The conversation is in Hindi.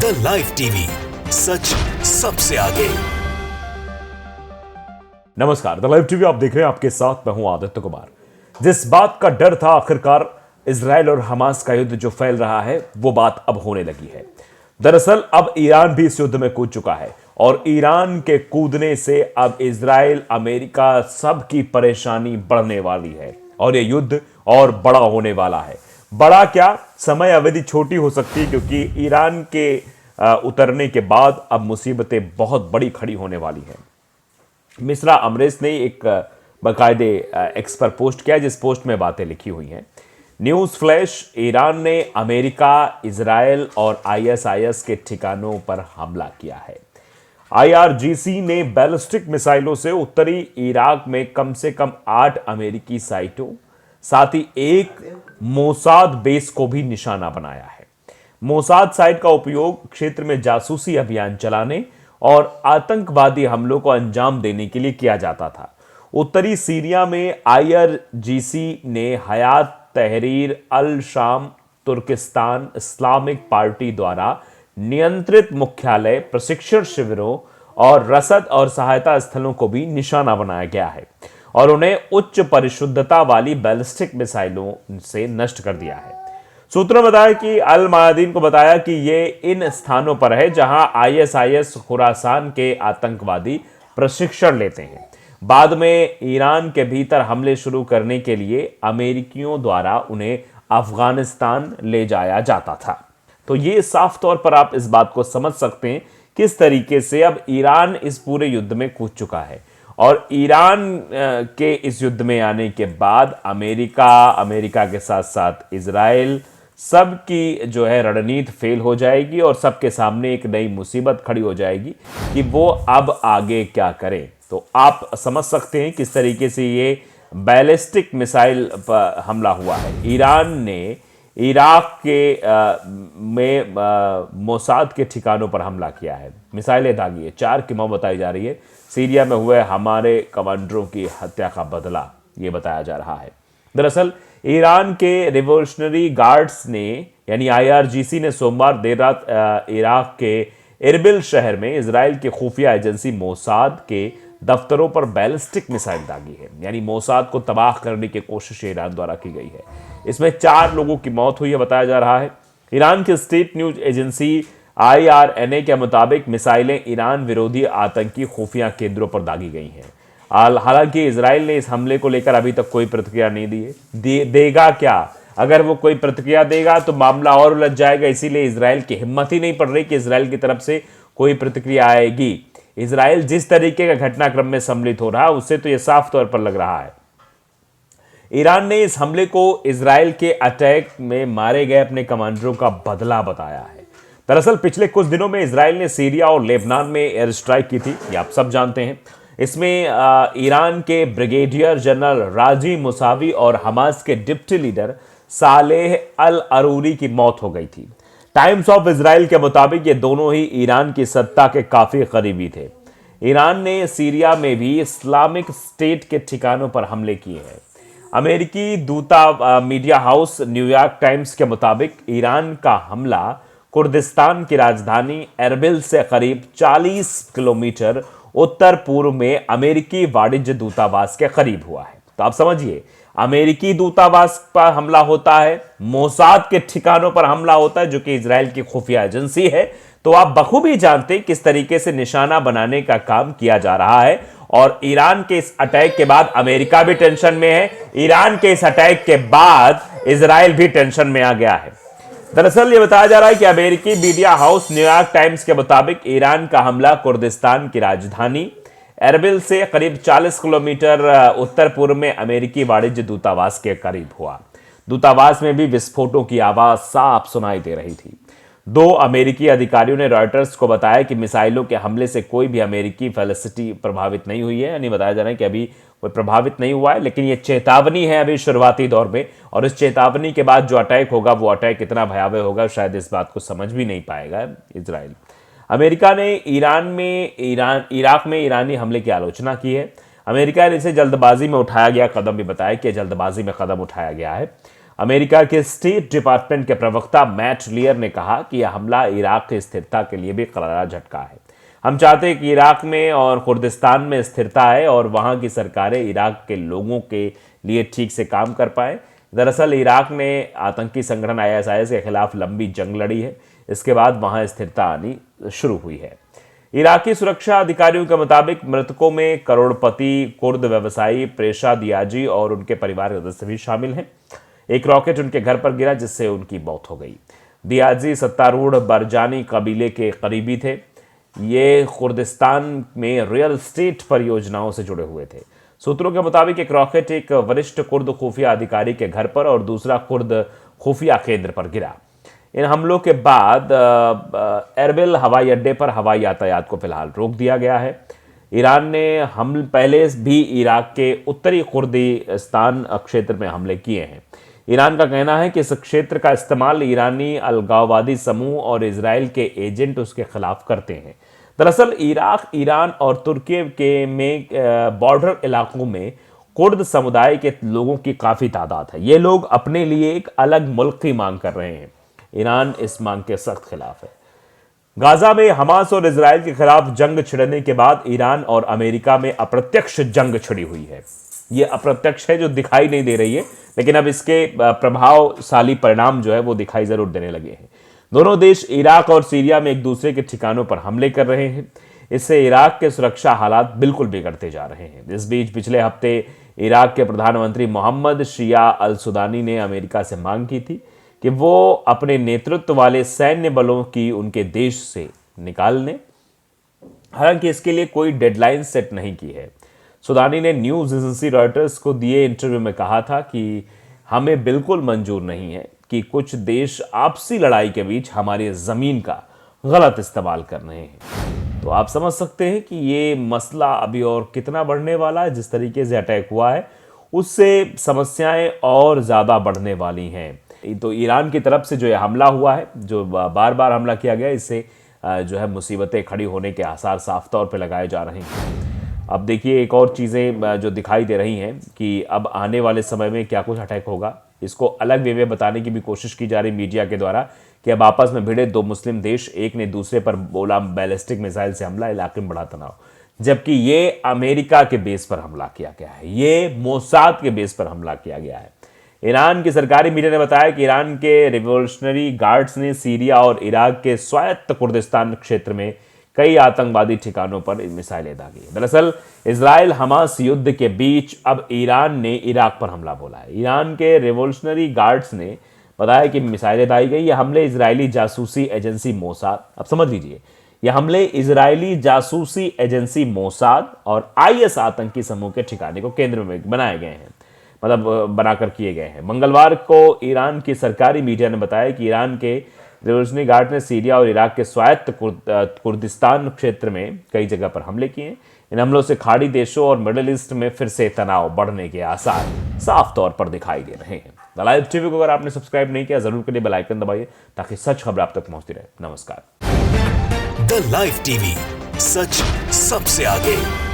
द लाइव टीवी, सच सबसे आगे। नमस्कार, द लाइव टीवी आप देख रहे हैं, आपके साथ मैं हूं आदित्य कुमार। जिस बात का डर था, आखिरकार इजराइल और हमास का युद्ध जो फैल रहा है, वो बात अब होने लगी है। दरअसल अब ईरान भी इस युद्ध में कूद चुका है और ईरान के कूदने से अब इजराइल, अमेरिका, सबकी परेशानी बढ़ने वाली है और यह युद्ध और बड़ा होने वाला है। बड़ा क्या, समय अवधि छोटी हो सकती है, क्योंकि ईरान के उतरने के बाद अब मुसीबतें बहुत बड़ी खड़ी होने वाली हैं। मिस्रा अमरेश ने एक बाकायदे एक्स पर पोस्ट किया, जिस पोस्ट में बातें लिखी हुई हैं। न्यूज़ फ्लैश: ईरान ने अमेरिका, इजराइल और आईएसआईएस के ठिकानों पर हमला किया है। आईआरजीसी ने बैलिस्टिक मिसाइलों से उत्तरी इराक में कम से कम 8 अमेरिकी साइटों, साथ ही एक मोसाद बेस को भी निशाना बनाया है। मोसाद साइट का उपयोग क्षेत्र में जासूसी अभियान चलाने और आतंकवादी हमलों को अंजाम देने के लिए किया जाता था। उत्तरी सीरिया में आईआरजीसी ने हयात तहरीर अल शाम तुर्किस्तान इस्लामिक पार्टी द्वारा नियंत्रित मुख्यालय, प्रशिक्षण शिविरों और रसद और सहायता स्थलों को भी निशाना बनाया गया है और उन्हें उच्च परिशुद्धता वाली बैलिस्टिक मिसाइलों से नष्ट कर दिया है। सूत्रों ने बताया कि अल मायादीन को बताया कि ये इन स्थानों पर है जहां आईएसआईएस खुरासान के आतंकवादी प्रशिक्षण लेते हैं। बाद में ईरान के भीतर हमले शुरू करने के लिए अमेरिकियों द्वारा उन्हें अफगानिस्तान ले जाया जाता था। तो ये साफ तौर पर आप इस बात को समझ सकते हैं किस तरीके से अब ईरान इस पूरे युद्ध में कूद चुका है। और ईरान के इस युद्ध में आने के बाद अमेरिका के साथ साथ इजराइल, सबकी जो है रणनीति फेल हो जाएगी और सबके सामने एक नई मुसीबत खड़ी हो जाएगी कि वो अब आगे क्या करें। तो आप समझ सकते हैं किस तरीके से ये बैलिस्टिक मिसाइल पर हमला हुआ है। ईरान ने इराक के में मोसाद के ठिकानों पर हमला किया है, मिसाइलें दागी है, 4 की मौत बताई जा रही है। सीरिया में हुए हमारे कमांडरों की हत्या का बदला ये बताया जा रहा है। दरअसल ईरान के रिवोल्यूशनरी गार्ड्स ने यानी आईआरजीसी ने सोमवार देर रात इराक के इरबिल शहर में इजराइल की खुफिया एजेंसी मोसाद के दफ्तरों पर बैलिस्टिक मिसाइल दागी है। यानी मोसाद को तबाह करने की कोशिश ईरान द्वारा की गई है। इसमें 4 लोगों की मौत हुई है बताया जा रहा है। ईरान की स्टेट न्यूज एजेंसी आईआरएनए के मुताबिक मिसाइलें ईरान विरोधी आतंकी खुफिया केंद्रों पर दागी गई हैं। हालांकि इजराइल ने इस हमले को लेकर अभी तक कोई प्रतिक्रिया नहीं दी है। देगा क्या? अगर वो कोई प्रतिक्रिया देगा तो मामला और उलझ जाएगा। इसीलिए इजराइल की हिम्मत ही नहीं पड़ रही कि इजराइल की तरफ से कोई प्रतिक्रिया आएगी। इजराइल जिस तरीके का घटनाक्रम में सम्मिलित हो रहा है, उससे तो यह साफ तौर पर लग रहा है। ईरान ने इस हमले को इजराइल के अटैक में मारे गए अपने कमांडरों का बदला बताया है। दरअसल पिछले कुछ दिनों में इजराइल ने सीरिया और लेबनान में एयर स्ट्राइक की थी, ये आप सब जानते हैं। इसमें ईरान के ब्रिगेडियर जनरल राजी मुसावी और हमास के डिप्टी लीडर सालेह अल अरूरी की मौत हो गई थी। टाइम्स ऑफ इजराइल के मुताबिक ये दोनों ही ईरान की सत्ता के काफी करीबी थे। ईरान ने सीरिया में भी इस्लामिक स्टेट के ठिकानों पर हमले किए हैं। अमेरिकी मीडिया हाउस न्यूयॉर्क टाइम्स के मुताबिक ईरान का हमला कुर्दिस्तान की राजधानी एरबिल से करीब 40 किलोमीटर उत्तर पूर्व में अमेरिकी वाणिज्य दूतावास के करीब हुआ है। तो आप समझिए, अमेरिकी दूतावास पर हमला होता है, मोसाद के ठिकानों पर हमला होता है जो कि इजराइल की खुफिया एजेंसी है। तो आप बखूबी जानते हैं किस तरीके से निशाना बनाने का काम किया जा रहा है। और ईरान के इस अटैक के बाद अमेरिका भी टेंशन में है। ईरान के इस अटैक के बाद इजराइल भी टेंशन में आ गया है। दरअसल यह बताया जा रहा है कि अमेरिकी मीडिया हाउस न्यूयॉर्क टाइम्स के मुताबिक ईरान का हमला कुर्दिस्तान की राजधानी एरबिल से करीब 40 किलोमीटर उत्तर पूर्व में अमेरिकी वाणिज्य दूतावास के करीब हुआ। दूतावास में भी विस्फोटों की आवाज साफ सुनाई दे रही थी। 2 अमेरिकी अधिकारियों ने रॉयटर्स को बताया कि मिसाइलों के हमले से कोई भी अमेरिकी फैसिलिटी प्रभावित नहीं हुई है। यानी बताया जा रहा है कि अभी कोई प्रभावित नहीं हुआ है, लेकिन ये चेतावनी है अभी शुरुआती दौर में। और इस चेतावनी के बाद जो अटैक होगा, वो अटैक कितना भयावह होगा, शायद इस बात को समझ भी नहीं पाएगा इजराइल। अमेरिका ने इराक में ईरानी हमले की आलोचना की है। अमेरिका ने इसे जल्दबाजी में उठाया गया कदम भी बताया कि जल्दबाजी में कदम उठाया गया है। अमेरिका के स्टेट डिपार्टमेंट के प्रवक्ता मैट लियर ने कहा कि यह हमला इराक की स्थिरता के लिए भी करारा झटका है। हम चाहते हैं कि इराक में और कुर्दिस्तान में स्थिरता आए और वहां की सरकारें इराक के लोगों के लिए ठीक से काम कर पाए। दरअसल इराक ने आतंकी संगठन आईएसआईएस के खिलाफ लंबी जंग लड़ी है। इसके बाद वहां स्थिरता आनी शुरू हुई है। इराकी सुरक्षा अधिकारियों के मुताबिक मृतकों में करोड़पति कुर्द व्यवसायी प्रेशा दियाजी और उनके परिवार के सदस्य भी शामिल हैं। एक रॉकेट उनके घर पर गिरा जिससे उनकी मौत हो गई। दियाजी सत्तारूढ़ बरजानी कबीले के करीबी थे। ये कुर्दिस्तान में रियल एस्टेट परियोजनाओं से जुड़े हुए थे। सूत्रों के मुताबिक एक रॉकेट एक वरिष्ठ कुर्द खुफिया अधिकारी के घर पर और दूसरा कुर्द खुफिया केंद्र पर गिरा। इन हमलों के बाद एरबिल हवाई अड्डे पर हवाई यातायात को फिलहाल रोक दिया गया है। ईरान ने हम पहले भी इराक के उत्तरी कुर्दिस्तान क्षेत्र में हमले किए हैं। ईरान का कहना है कि इस क्षेत्र का इस्तेमाल ईरानी अलगाववादी समूह और इजराइल के एजेंट उसके खिलाफ करते हैं। दरअसल इराक, ईरान और तुर्की के में बॉर्डर इलाकों में कुर्द समुदाय के लोगों की काफ़ी तादाद है। ये लोग अपने लिए एक अलग मुल्क की मांग कर रहे हैं। ईरान इस मांग के सख्त खिलाफ है। गाजा में हमास और इजराइल के खिलाफ जंग छिड़ने के बाद ईरान और अमेरिका में अप्रत्यक्ष जंग छिड़ी हुई है। ये अप्रत्यक्ष है, जो दिखाई नहीं दे रही है, लेकिन अब इसके प्रभावशाली परिणाम जो है वो दिखाई जरूर देने लगे हैं। दोनों देश इराक और सीरिया में एक दूसरे के ठिकानों पर हमले कर रहे हैं। इससे इराक के सुरक्षा हालात बिल्कुल बिगड़ते जा रहे हैं। इस बीच पिछले हफ्ते इराक के प्रधानमंत्री मोहम्मद शिया अल सुदानी ने अमेरिका से मांग की थी कि वो अपने नेतृत्व वाले सैन्य बलों की उनके देश से निकाल लें। हालांकि इसके लिए कोई डेडलाइन सेट नहीं की है। सुदानी ने न्यूज़ एजेंसी रॉयटर्स को दिए इंटरव्यू में कहा था कि हमें बिल्कुल मंजूर नहीं है कि कुछ देश आपसी लड़ाई के बीच हमारी ज़मीन का गलत इस्तेमाल कर रहे हैं। तो आप समझ सकते हैं कि ये मसला अभी और कितना बढ़ने वाला है। जिस तरीके से अटैक हुआ है उससे समस्याएं और ज़्यादा बढ़ने वाली हैं। तो ईरान की तरफ से जो ये हमला हुआ है, जो बार बार हमला किया गया, इससे जो है मुसीबतें खड़ी होने के आसार साफ तौर पे लगाए जा रहे हैं। अब देखिए एक और चीज़ें जो दिखाई दे रही हैं कि अब आने वाले समय में क्या कुछ अटैक होगा, इसको अलग वे में बताने की भी कोशिश की जा रही मीडिया के द्वारा कि अब आपस में भिड़े दो मुस्लिम देश, एक ने दूसरे पर बोला बैलिस्टिक मिसाइल से हमला, इलाके में बड़ा तनाव। जबकि ये अमेरिका के बेस पर हमला किया गया है, ये मोसाद के बेस पर हमला किया गया है। ईरान की सरकारी मीडिया ने बताया कि ईरान के रिवोल्यूशनरी गार्ड्स ने सीरिया और इराक के स्वायत्त कुर्दिस्तान क्षेत्र में कई आतंकवादी ठिकानों पर मिसाइलें दागी। दरअसल इजराइल हमास युद्ध के बीच अब ईरान ने इराक पर हमला बोला है। ईरान के रिवोल्यूशनरी गार्ड्स ने बताया कि मिसाइलें दागी गई। ये हमले इजरायली जासूसी एजेंसी मोसाद, अब समझ लीजिए, यह हमले इजरायली जासूसी एजेंसी मोसाद और आईएस आतंकी समूह के ठिकाने को केंद्र में बनाए गए हैं, मतलब बनाकर किए गए हैं। मंगलवार को ईरान की सरकारी मीडिया ने बताया कि ईरान के रिवोल्यूशनरी गार्ड ने सीरिया और इराक के स्वायत्त कुर्दिस्तान क्षेत्र में कई जगह पर हमले किए। इन हमलों से खाड़ी देशों और मिडिल ईस्ट में फिर से तनाव बढ़ने के आसार साफ तौर पर दिखाई दे रहे हैं। द लाइव टीवी को अगर आपने सब्सक्राइब नहीं किया, जरूर करिए, बेल आइकन दबाइए ताकि सच खबर आप तक पहुंचती रहे। नमस्कार। द लाइव टीवी, सच सबसे आगे।